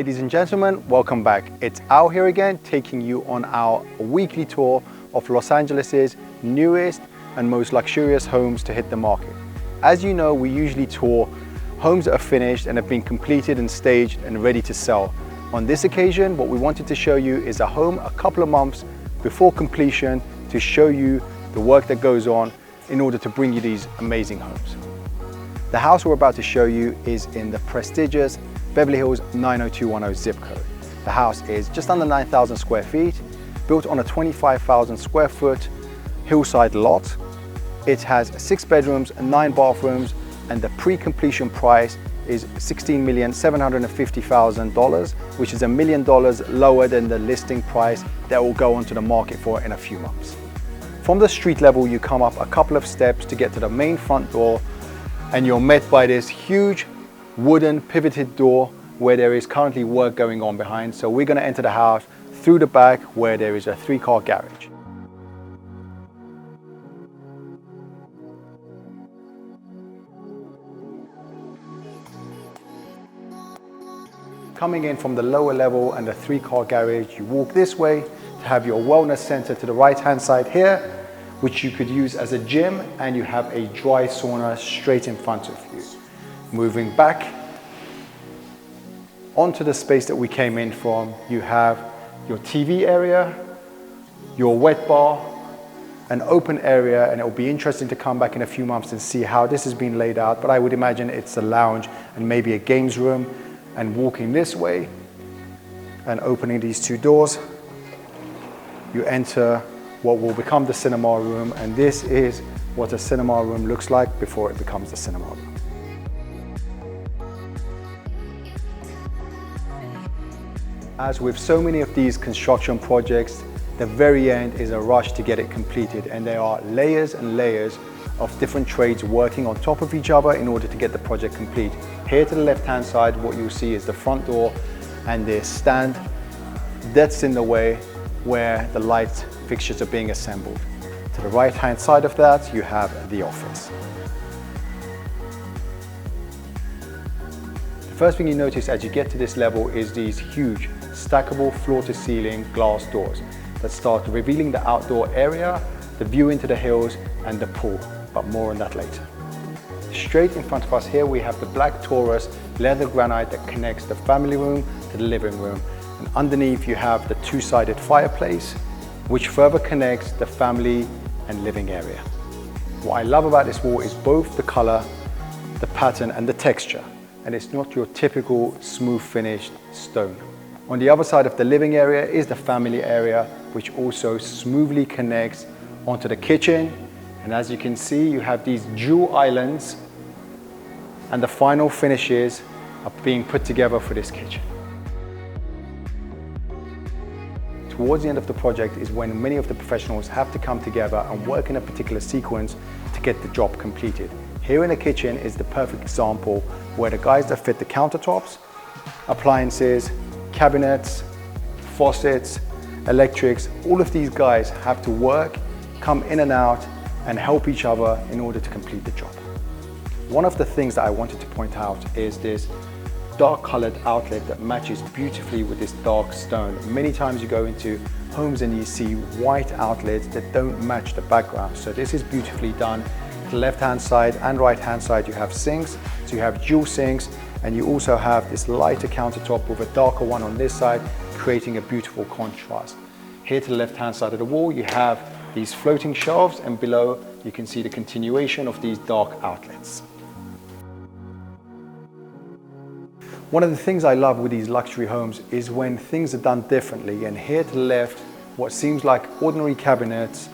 Ladies and gentlemen, welcome back. It's Al here again, taking you on our weekly tour of Los Angeles' newest and most luxurious homes to hit the market. As you know, we usually tour homes that are finished and have been completed and staged and ready to sell. On this occasion, what we wanted to show you is a home a couple of months before completion to show you the work that goes on in order to bring you these amazing homes. The house we're about to show you is in the prestigious Beverly Hills 90210 zip code. The house is just under 9,000 square feet, built on a 25,000 square foot hillside lot. It has 6 bedrooms and 9 bathrooms, and the pre-completion price is $16,750,000, which is $1 million lower than the listing price that will go onto the market for in a few months. From the street level, you come up a couple of steps to get to the main front door, and you're met by this huge wooden pivoted door where there is currently work going on behind. So we're going to enter the house through the back where there is a 3-car garage. Coming in from the lower level and the 3-car garage, you walk this way to have your wellness center to the right hand side here, which you could use as a gym, and you have a dry sauna straight in front of you. Moving back onto the space that we came in from, you have your TV area, your wet bar, an open area, and it will be interesting to come back in a few months and see how this has been laid out, but I would imagine it's a lounge and maybe a games room. And walking this way and opening these 2 doors, you enter what will become the cinema room, and this is what a cinema room looks like before it becomes the cinema room. As with so many of these construction projects, the very end is a rush to get it completed, and there are layers and layers of different trades working on top of each other in order to get the project complete. Here to the left hand side, what you'll see is the front door and the stand that's in the way where the light fixtures are being assembled. To the right hand side of that, you have the office. The first thing you notice as you get to this level is these huge stackable floor to ceiling glass doors that start revealing the outdoor area, the view into the hills and the pool, but more on that later. Straight in front of us here, we have the black Taurus leather granite that connects the family room to the living room. And underneath you have the 2-sided fireplace, which further connects the family and living area. What I love about this wall is both the color, the pattern and the texture. And it's not your typical smooth finished stone. On the other side of the living area is the family area, which also smoothly connects onto the kitchen. And as you can see, you have these jewel islands, and the final finishes are being put together for this kitchen. Towards the end of the project is when many of the professionals have to come together and work in a particular sequence to get the job completed. Here in the kitchen is the perfect example where the guys that fit the countertops, appliances, cabinets, faucets, electrics, all of these guys have to work, come in and out, and help each other in order to complete the job. One of the things that I wanted to point out is this dark colored outlet that matches beautifully with this dark stone. Many times you go into homes and you see white outlets that don't match the background. So this is beautifully done. To the left hand side and right hand side you have sinks. So you have dual sinks, and you also have this lighter countertop with a darker one on this side, creating a beautiful contrast. Here to the left hand side of the wall you have these floating shelves, and below you can see the continuation of these dark outlets. One of the things I love with these luxury homes is when things are done differently, and here to the left, what seems like ordinary cabinets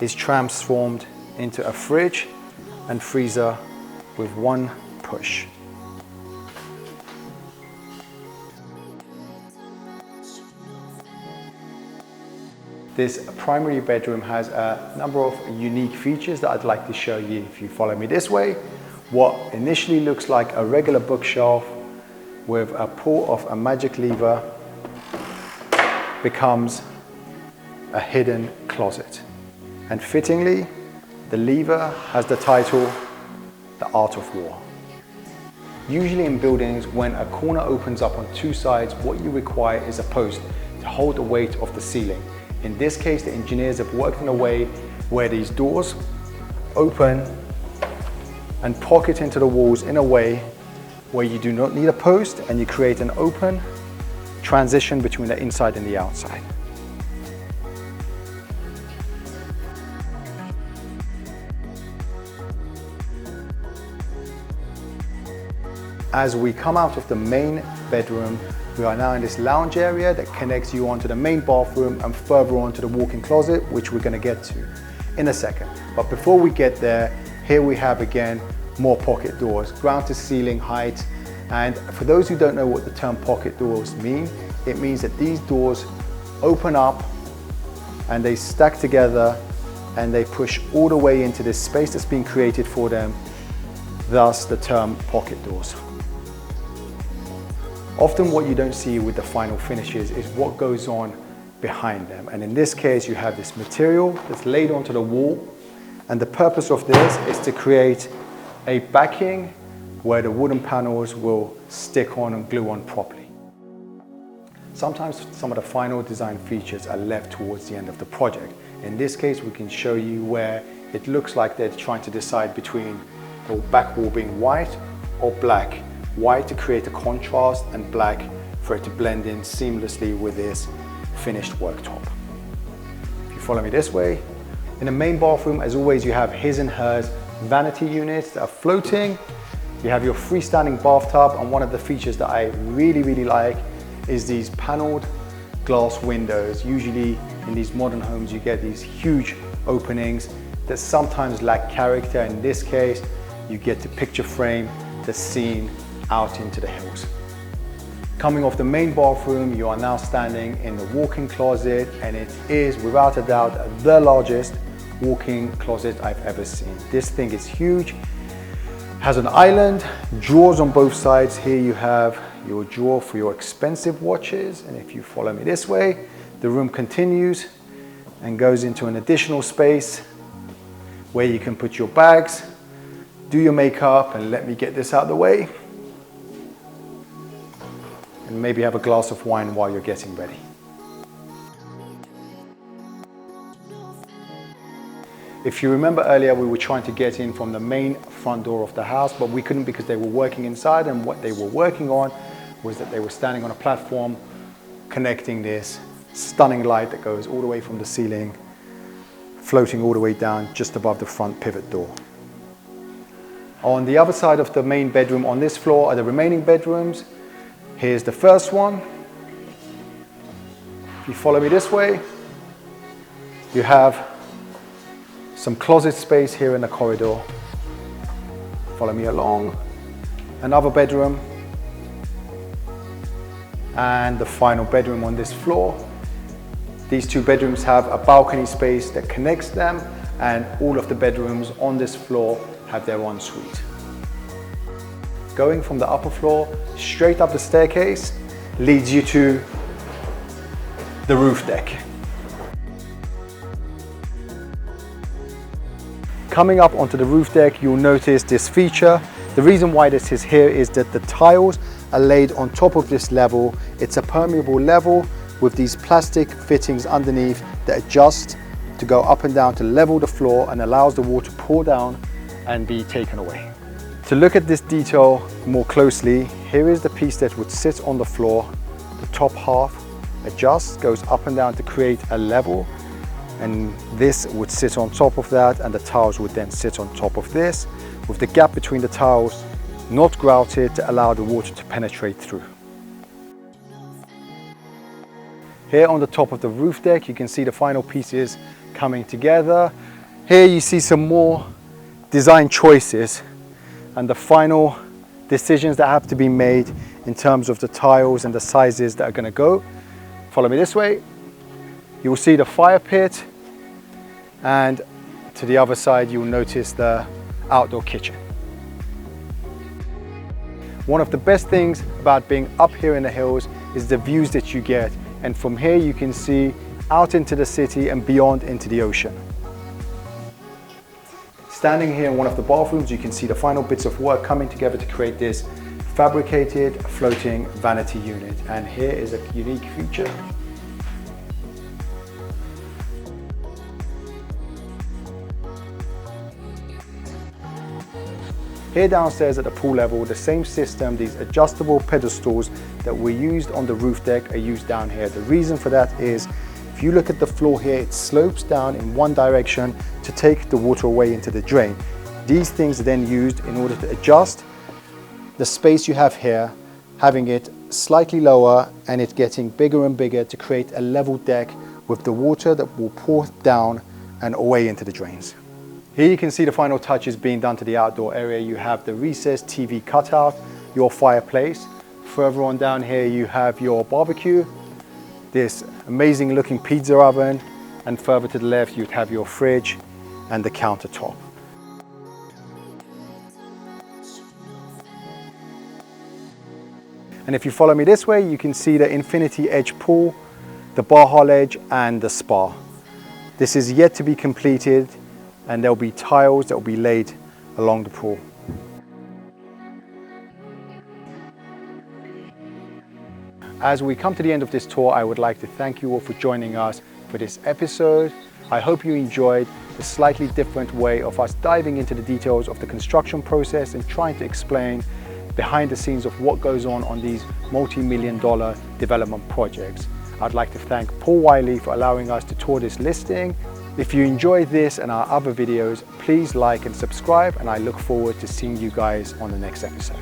is transformed into a fridge and freezer with one push. This primary bedroom has a number of unique features that I'd like to show you if you follow me this way. What initially looks like a regular bookshelf with a pull of a magic lever becomes a hidden closet. And fittingly, the lever has the title, The Art of War. Usually in buildings, when a corner opens up on two sides, what you require is a post to hold the weight of the ceiling. In this case, the engineers have worked in a way where these doors open and pocket into the walls in a way where you do not need a post, and you create an open transition between the inside and the outside. As we come out of the main bedroom, we are now in this lounge area that connects you onto the main bathroom and further on to the walk-in closet, which we're going to get to in a second. But before we get there, here we have again more pocket doors, ground to ceiling height. And for those who don't know what the term pocket doors mean, it means that these doors open up and they stack together and they push all the way into this space that's been created for them, thus the term pocket doors. Often what you don't see with the final finishes is what goes on behind them. And in this case, you have this material that's laid onto the wall. And the purpose of this is to create a backing where the wooden panels will stick on and glue on properly. Sometimes some of the final design features are left towards the end of the project. In this case, we can show you where it looks like they're trying to decide between the back wall being white or black. White to create a contrast and black for it to blend in seamlessly with this finished worktop. If you follow me this way, in the main bathroom, as always, you have his and hers vanity units that are floating. You have your freestanding bathtub, and one of the features that I really like is these paneled glass windows. Usually in these modern homes, you get these huge openings that sometimes lack character. In this case, you get to picture frame the scene out into the hills. Coming off the main bathroom, you are now standing in the walk-in closet, and it is without a doubt the largest walk-in closet I've ever seen. This thing is huge, has an island, drawers on both sides. Here you have your drawer for your expensive watches, and if you follow me this way, the room continues and goes into an additional space where you can put your bags, do your makeup, and let me get this out of the way, and maybe have a glass of wine while you're getting ready. If you remember earlier, we were trying to get in from the main front door of the house, but we couldn't because they were working inside, and what they were working on was that they were standing on a platform connecting this stunning light that goes all the way from the ceiling, floating all the way down just above the front pivot door. On the other side of the main bedroom on this floor are the remaining bedrooms. Here's the first one. If you follow me this way, you have some closet space here in the corridor. Follow me along. Another bedroom. And the final bedroom on this floor. These two bedrooms have a balcony space that connects them, and all of the bedrooms on this floor have their own suite. Going from the upper floor straight up the staircase leads you to the roof deck. Coming up onto the roof deck, you'll notice this feature. The reason why this is here is that the tiles are laid on top of this level. It's a permeable level with these plastic fittings underneath that adjust to go up and down to level the floor and allows the water to pour down and be taken away. To look at this detail more closely, here is the piece that would sit on the floor. The top half adjusts, goes up and down to create a level, and this would sit on top of that, and the tiles would then sit on top of this, with the gap between the tiles not grouted to allow the water to penetrate through. Here on the top of the roof deck, you can see the final pieces coming together. Here you see some more design choices and the final decisions that have to be made in terms of the tiles and the sizes that are going to go. Follow me this way. You will see the fire pit, and to the other side you'll notice the outdoor kitchen. One of the best things about being up here in the hills is the views that you get, and from here you can see out into the city and beyond into the ocean. Standing here in one of the bathrooms, you can see the final bits of work coming together to create this fabricated floating vanity unit. And here is a unique feature. Here downstairs at the pool level, the same system, these adjustable pedestals that we used on the roof deck are used down here. The reason for that is, if you look at the floor here, it slopes down in one direction to take the water away into the drain. These things are then used in order to adjust the space you have here, having it slightly lower and it getting bigger and bigger to create a level deck with the water that will pour down and away into the drains. Here you can see the final touches being done to the outdoor area. You have the recessed TV cutout, your fireplace. Further on down here you have your barbecue, this amazing looking pizza oven, and further to the left you'd have your fridge and the countertop. And if you follow me this way, you can see the infinity edge pool, the Baja ledge and the spa. This is yet to be completed, and there'll be tiles that will be laid along the pool. As we come to the end of this tour, I would like to thank you all for joining us for this episode. I hope you enjoyed the slightly different way of us diving into the details of the construction process and trying to explain behind the scenes of what goes on these multi-million-dollar development projects. I'd like to thank Paul Wylie for allowing us to tour this listing. If you enjoyed this and our other videos, please like and subscribe, and I look forward to seeing you guys on the next episode.